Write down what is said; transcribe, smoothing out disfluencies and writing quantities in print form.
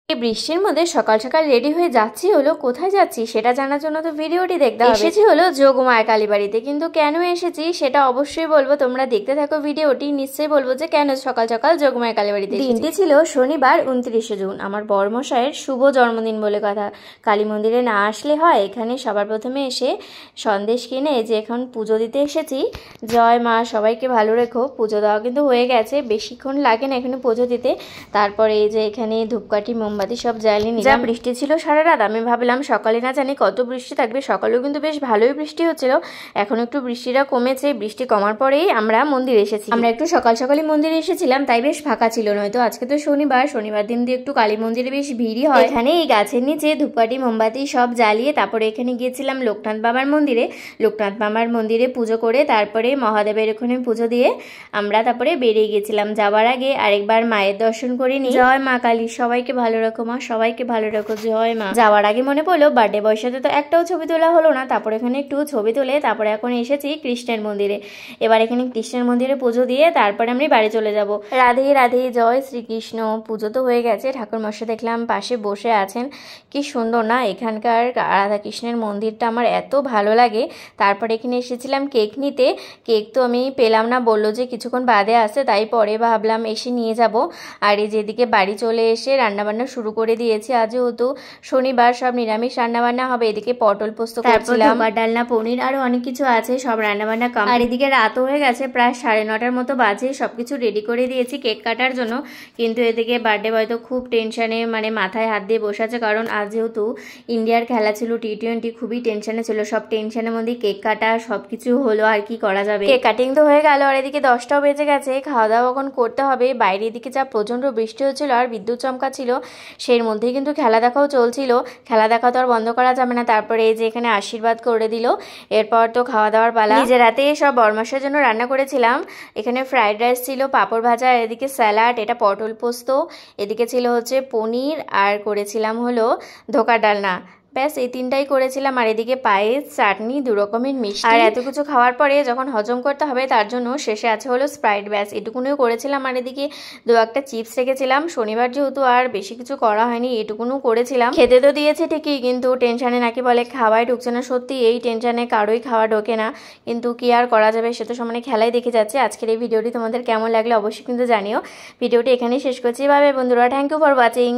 এই বৃষ্টির মধ্যে সকাল সকাল রেডি হয়ে যাচ্ছি হলো, কোথায় যাচ্ছি সেটা জানার জন্য তো ভিডিওটি দেখতে হবে। এসেছি হলো যোগমায়া কালীবাড়িতে, কিন্তু কেন এসেছি সেটা অবশ্যই বলবো, তোমরা দেখতে থাকো ভিডিওটি, নিশ্চয়ই বলবো যে কেন সকাল সকাল যোগমায়া কালীবাড়িতে। দিনটি ছিল শনিবার 29শে জুন, আমার বড়মশাইয়ের শুভ জন্মদিন বলে কথা। কালী মন্দিরে না আসলে হয়, এখানে সবার প্রথমে এসে সন্দেশ কিনে যে এখন পুজো দিতে এসেছি। জয় মা, সবাইকে ভালো রেখো। পুজো দেওয়া কিন্তু হয়ে গেছে, বেশিক্ষণ লাগে না এখানে পুজো দিতে। তারপরে এই যে এখানে ধূপকাঠি মোমবাতি সব জ্বালিয়ে নিলাম। যা বৃষ্টি ছিল সারা রাত, আমি ভাবলাম সকালে না জানি কত বৃষ্টি থাকবে, সকালেও কিন্তু বেশ ভালোই বৃষ্টি হচ্ছিল। এখন একটু বৃষ্টিটা কমেছে, বৃষ্টি কমার পরেই আমরা মন্দিরে এসেছি। আমরা একটু সকাল সকালই মন্দিরে এসেছিলাম, তাই বেশ ফাঁকা ছিল, নয়তো আজকে তো শনিবার, শনিবার দিন দিয়ে একটু কালী মন্দিরে বেশ ভিড়ই হয়। এখানে এই গাছের নিচে ধূপকাঠি মোমবাতি সব জ্বালিয়ে তারপরে এখানে গিয়েছিলাম লোকনাথ বাবার মন্দিরে। লোকনাথ বাবার মন্দিরে পুজো করে তারপরে মহাদেবের ওখানে পুজো দিয়ে আমরা তারপরে বেরিয়ে গেছিলাম। যাওয়ার আগে আরেকবার মায়ের দর্শন করে নিই। জয় মা কালী, সবাইকে ভালো রাখো মা, সবাইকে ভালো রাখো, জয় মা। যাওয়ার আগে মনে পড়লো বার্থডে বয়ের সাথে তো একটাও ছবি তোলা হলো না, তারপরে এখানে একটু ছবি তুলে তারপরে এখন এসেছি কৃষ্ণের মন্দিরে। এবার এখানে কৃষ্ণের মন্দিরে পুজো দিয়ে তারপরে আমি বাড়ি চলে যাব। রাধে রাধে, জয় শ্রীকৃষ্ণ। পুজো তো হয়ে গেছে, ঠাকুর মশাই দেখলাম পাশে বসে আছেন। কি সুন্দর না এখানকার রাধা কৃষ্ণের মন্দিরটা, আমার এত ভালো লাগে। তারপরে এখানে এসেছিলাম কেক নিতে, কেক তো আমি পেলাম না, বললো যে কিছুক্ষণ বাদে আসে, তাই পরে ভাবলাম এসে নিয়ে যাব। আর এই যেদিকে বাড়ি চলে এসে রান্নাবান্না শুরু করে দিয়েছি। আজ যেহেতু শনিবার সব নিরামিষ রান্নাবান্না হবে। এদিকে পটল পোস্ত করছিলাম, ডালনা, পনির আরো অনেক কিছু আছে, সব রান্নাবান্না কম। আর এদিকে রাতও হয়ে গেছে, প্রায় 9:30 মতো বাজে। সবকিছু রেডি করে দিয়েছি কেক কাটার জন্য, কিন্তু এদিকে বার্থডে বয় তো খুব টেনশনে, মানে মাথায় হাত দিয়ে বসে আছে, কারণ আজ যেহেতু ইন্ডিয়ার খেলা ছিল T20, খুবই টেনশনে ছিল। সব টেনশনের মধ্যে কেক কাটা সবকিছু হলো, আর কি করা যাবে। কেক কাটিং তো হয়ে গেল, আর এদিকে 10টাও বেজে গেছে, খাওয়া দাওয়া এখন করতে হবে। বাইরে এদিকে যা প্রচন্ড বৃষ্টি হচ্ছিল আর বিদ্যুৎ চমকা ছিল, সেই মধ্যেই কিন্তু খেলা দেখাও চলছিল। খেলা দেখা তো আর বন্ধ করা যাবে না। তারপরে এই যে এখানে আশীর্বাদ করে দিল, এরপর তো খাওয়া দাওয়ার পালা। নিজের রাতে সব বরমাসের জন্য রান্না করেছিলাম। এখানে ফ্রাইড রাইস ছিল, পাঁপড় ভাজা, আর এদিকে স্যালাড, এটা পটল পোস্ত, এদিকে ছিল হচ্ছে পনির, আর করেছিলাম হলো ধোকার ডালনা। ব্যাস এই 3টাই করেছিলাম। আর এদিকে পায়েস, চাটনি, 2 রকমের মিষ্টি। আর এত কিছু খাওয়ার পরে যখন হজম করতে হবে তার জন্য শেষে আছে হলো স্প্রাইট। ব্যাস এটুকুনিও করেছিলাম। আর এদিকে 2-1টা চিপস রেখেছিলাম, শনিবার যেহেতু আর বেশি কিছু করা হয়নি, এটুকুনও করেছিলাম। খেতে তো দিয়েছে ঠিকই, কিন্তু টেনশনে নাকি বলে খাওয়াই ঢুকছে না। সত্যি এই টেনশনে কারোই খাওয়া ঢোকে না, কিন্তু কি আর করা যাবে, সে তো সমানে খেলাই দেখে যাচ্ছে। আজকের এই ভিডিওটি তোমাদের কেমন লাগলো অবশ্যই কিন্তু জানিও। ভিডিওটি এখানেই শেষ করছি, বাই বাই বন্ধুরা, থ্যাংক ইউ ফর ওয়াচিং।